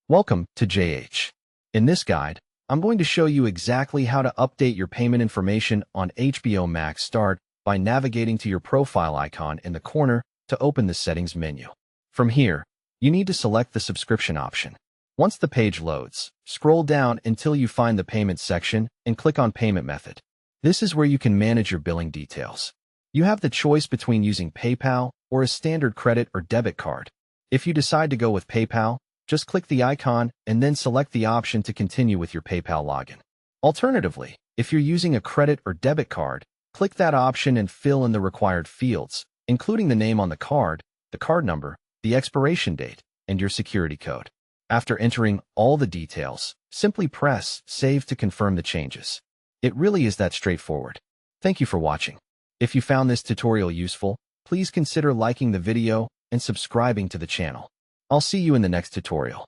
Welcome to JH. In this guide, I'm going to show you exactly how to update your payment information on HBO Max. Start by navigating to your profile icon in the corner to open the settings menu. From here, you need to select the subscription option. Once the page loads, scroll down until you find the payment section and click on Payment Method. This is where you can manage your billing details. You have the choice between using PayPal or a standard credit or debit card. If you decide to go with PayPal, just click the icon and then select the option to continue with your PayPal login. Alternatively, if you're using a credit or debit card, click that option and fill in the required fields, including the name on the card number, the expiration date, and your security code. After entering all the details, simply press Save to confirm the changes. It really is that straightforward. Thank you for watching. If you found this tutorial useful, please consider liking the video and subscribing to the channel. I'll see you in the next tutorial.